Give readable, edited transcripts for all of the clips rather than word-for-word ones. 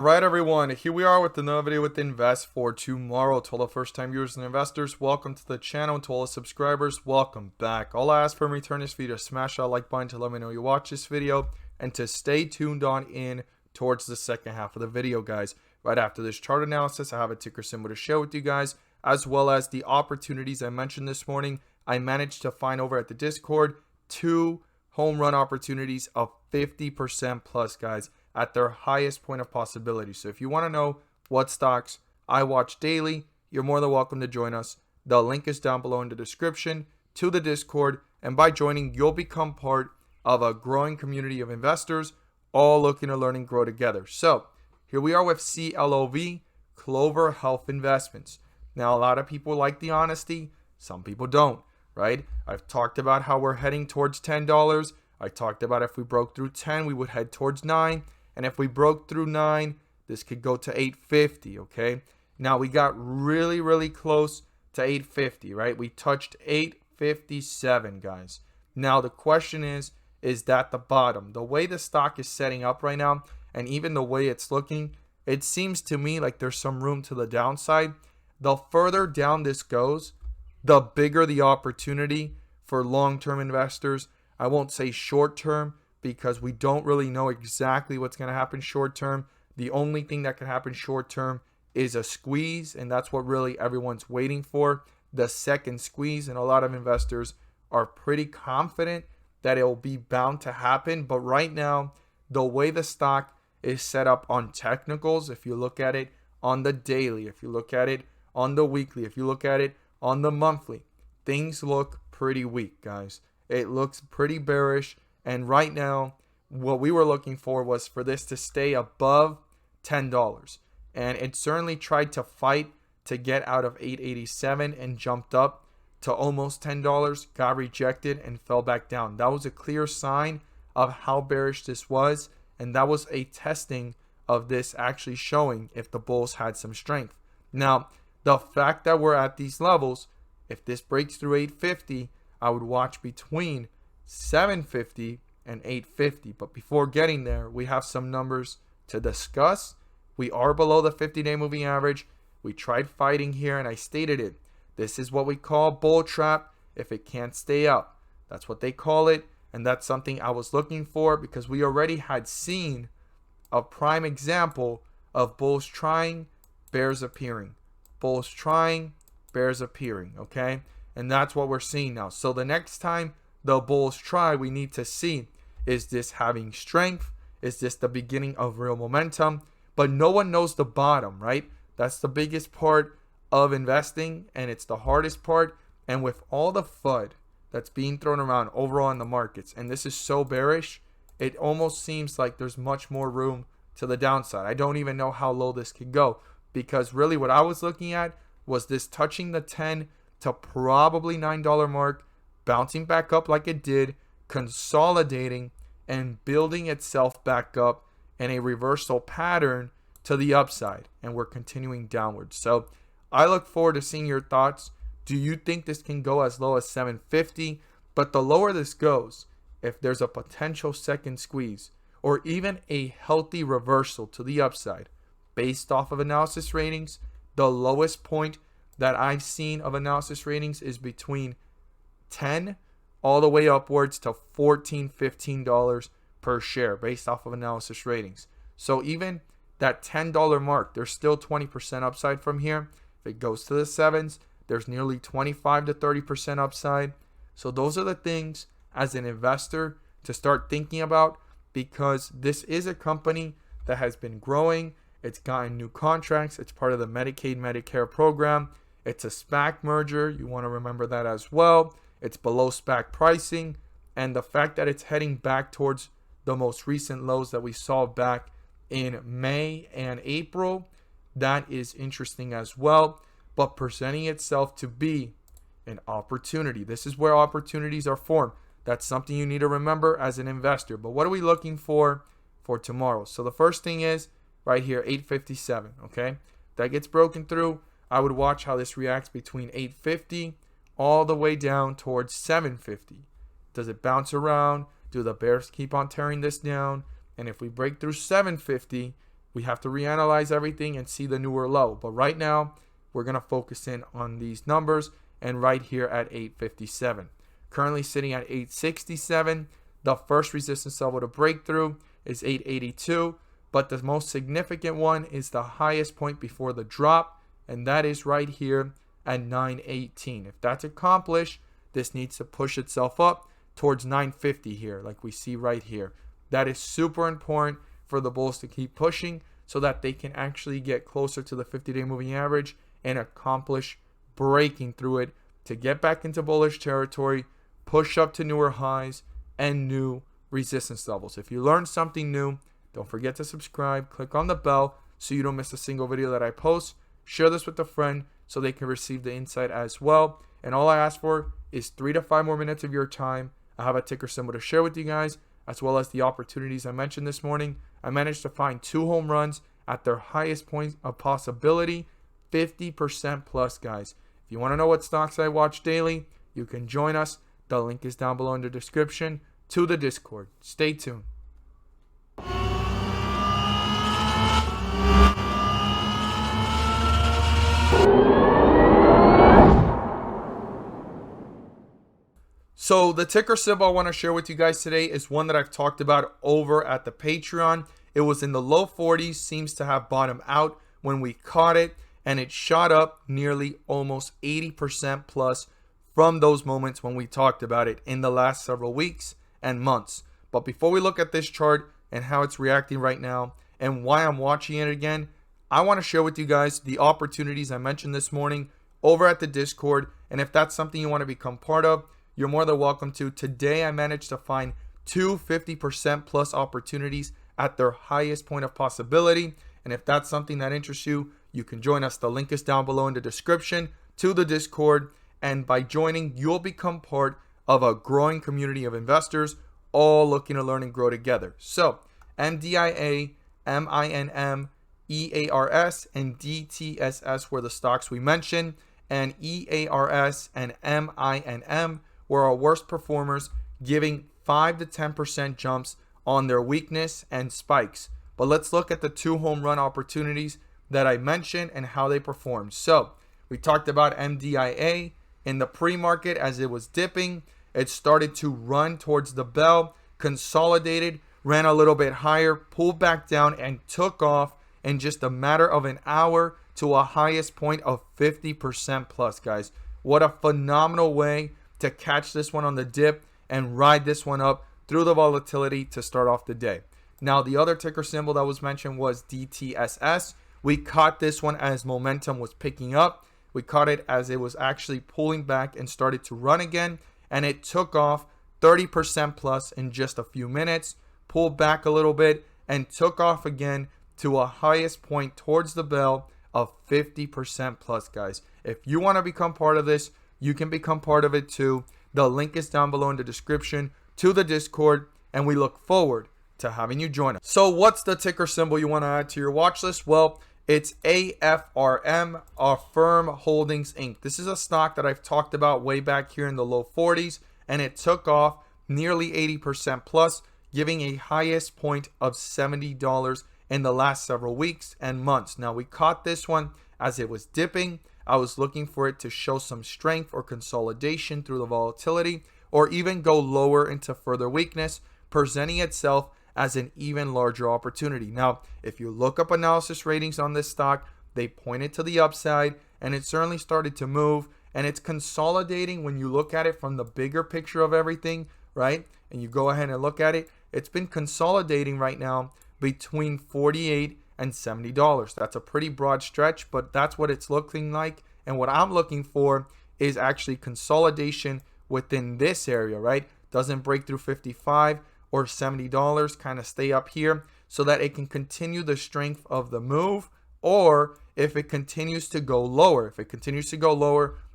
Right, everyone, here we are with another video with Invest for tomorrow. To all the first time viewers and investors, welcome to the channel. And to all the subscribers, welcome back. All I ask for in return is for you to smash that like button to let me know you watch this video and to stay tuned on in towards the second half of the video, guys. Right after this chart analysis, I have a ticker symbol to share with you guys, as well as the opportunities I mentioned this morning. I managed to find over at the Discord 2 home run opportunities of 50% plus, guys, at their highest point of possibility. So if you want to know what stocks I watch daily, you're more than welcome to join us. The link is down below in the description to the Discord, and by joining, you'll become part of a growing community of investors all looking to learn and grow together. So here we are with CLOV, Clover Health Investments. Now, a lot of people like the honesty, some people don't, right? I've talked about how we're heading towards $10. I talked about if we broke through 10, we would head towards 9. And if we broke through 9, this could go to 850, okay? Now, we got really close to 850, right? We touched 857, guys. Now, the question is that the bottom? The way the stock is setting up right now, and even the way it's looking, it seems to me like there's some room to the downside. The further down this goes, the bigger the opportunity for long-term investors. I won't say short-term, because we don't really know exactly what's going to happen short term. The only thing that can happen short term is a squeeze, and that's what really everyone's waiting for, the second squeeze. And a lot of investors are pretty confident that it will be bound to happen. But right now, the way the stock is set up on technicals, if you look at it on the daily, if you look at it on the weekly, if you look at it on the monthly, things look pretty weak, guys. It looks pretty bearish. And right now, what we were looking for was for this to stay above $10. And it certainly tried to fight to get out of 887 and jumped up to almost $10, got rejected and fell back down. That was a clear sign of how bearish this was. And that was a testing of this actually showing if the bulls had some strength. Now, the fact that we're at these levels, if this breaks through 850, I would watch between 750 and 850. But before getting there, we have some numbers to discuss. We are below the 50-day moving average. We tried fighting here, and I stated it. This is what we call bull trap if it can't stay up. That's what they call it, and that's something I was looking for because we already had seen a prime example of bulls trying, bears appearing. Bulls trying, bears appearing, okay? And that's what we're seeing now. So the next time the bulls try, we need to see, is this having strength? Is this the beginning of real momentum? But no one knows the bottom, right? That's the biggest part of investing, and it's the hardest part. And with all the FUD that's being thrown around overall in the markets, and this is so bearish, it almost seems like there's much more room to the downside. I don't even know how low this could go, because really what I was looking at was this touching the 10 to probably $9 mark, bouncing back up like it did, consolidating and building itself back up in a reversal pattern to the upside, and we're continuing downwards. So I look forward to seeing your thoughts. Do you think this can go as low as 750? But the lower this goes, if there's a potential second squeeze or even a healthy reversal to the upside based off of analysis ratings, the lowest point that I've seen of analysis ratings is between 10 all the way upwards to $14, $15 per share based off of analysis ratings. So even that $10 mark, there's still 20% upside from here. If it goes to the sevens, there's nearly 25 to 30% upside. So those are the things as an investor to start thinking about, because this is a company that has been growing. It's gotten new contracts. It's part of the Medicaid, Medicare program. It's a SPAC merger. You want to remember that as well. It's below SPAC pricing. And the fact that it's heading back towards the most recent lows that we saw back in May and April, that is interesting as well. But presenting itself to be an opportunity. This is where opportunities are formed. That's something you need to remember as an investor. But what are we looking for tomorrow? So the first thing is right here, 857, okay? That gets broken through. I would watch how this reacts between 850 all the way down towards 750. Does it bounce around? Do the bears keep on tearing this down? And if we break through 750, we have to reanalyze everything and see the newer low. But right now, we're going to focus in on these numbers and right here at 857. Currently sitting at 867. The first resistance level to break through is 882. But the most significant one is the highest point before the drop, and that is right here at 918. If that's accomplished, this needs to push itself up towards 950 here, like we see right here. That is super important for the bulls to keep pushing so that they can actually get closer to the 50-day moving average and accomplish breaking through it to get back into bullish territory, push up to newer highs and new resistance levels. If you learned something new, don't forget to subscribe, click on the bell so you don't miss a single video that I post. Share this with a friend so they can receive the insight as well. And all I ask for is 3 to 5 more minutes of your time. I have a ticker symbol to share with you guys, as well as the opportunities I mentioned this morning. I managed to find 2 home runs at their highest point of possibility, 50% plus, guys. If you want to know what stocks I watch daily, you can join us. The link is down below in the description to the Discord. Stay tuned. So the ticker symbol I want to share with you guys today is one that I've talked about over at the Patreon. It was in the low 40s, seems to have bottomed out when we caught it, and it shot up nearly almost 80% plus from those moments when we talked about it in the last several weeks and months. But before we look at this chart and how it's reacting right now and why I'm watching it again, I want to share with you guys the opportunities I mentioned this morning over at the Discord. And if that's something you want to become part of, you're more than welcome to. Today, I managed to find 2 50% plus opportunities at their highest point of possibility. And if that's something that interests you, you can join us. The link is down below in the description to the Discord. And by joining, you'll become part of a growing community of investors, all looking to learn and grow together. So MDIA, MINM, EARS, and DTSS were the stocks we mentioned. And EARS and MINM were our worst performers, giving 5 to 10% jumps on their weakness and spikes. But let's look at the 2 home run opportunities that I mentioned and how they performed. So we talked about MDIA in the pre-market. As it was dipping, it started to run towards the bell, consolidated, ran a little bit higher, pulled back down, and took off in just a matter of an hour to a highest point of 50% plus, guys. What a phenomenal way to catch this one on the dip and ride this one up through the volatility to start off the day. Now, the other ticker symbol that was mentioned was DTSS. We caught this one as momentum was picking up. We caught it as it was actually pulling back and started to run again. And it took off 30% plus in just a few minutes, pulled back a little bit, and took off again to a highest point towards the bell of 50% plus, guys. If you want to become part of this, you can become part of it too. The link is down below in the description to the Discord, and we look forward to having you join us. So what's the ticker symbol you want to add to your watch list? Well, it's AFRM, Affirm Holdings Inc. This is a stock that I've talked about way back here in the low 40s, and it took off nearly 80% plus, giving a highest point of $70 in the last several weeks and months. Now, we caught this one as it was dipping. I was looking for it to show some strength or consolidation through the volatility, or even go lower into further weakness, presenting itself as an even larger opportunity. Now, if you look up analysis ratings on this stock, they pointed to the upside, and it certainly started to move, and it's consolidating when you look at it from the bigger picture of everything, right? And you go ahead and look at it, it's been consolidating right now between $48 and $70. That's a pretty broad stretch, but that's what it's looking like. And what I'm looking for is actually consolidation within this area, right? Doesn't break through 55 or $70, kind of stay up here so that it can continue the strength of the move. Or if it continues to go lower,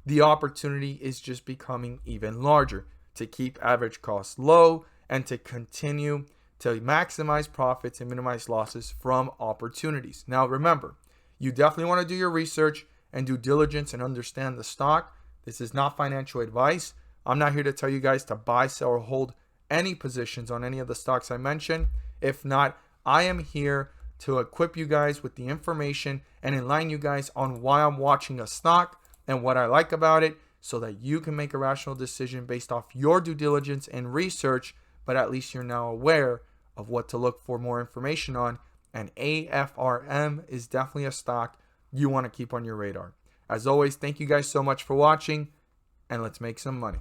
the opportunity is just becoming even larger to keep average costs low and to continue to maximize profits and minimize losses from opportunities. Now, remember, you definitely want to do your research and due diligence and understand the stock. This is not financial advice. I'm not here to tell you guys to buy, sell, or hold any positions on any of the stocks I mentioned. If not, I am here to equip you guys with the information and enlighten you guys on why I'm watching a stock and what I like about it, so that you can make a rational decision based off your due diligence and research, but at least you're now aware of what to look for more information on. And AFRM is definitely a stock you want to keep on your radar. As always, thank you guys so much for watching, and let's make some money.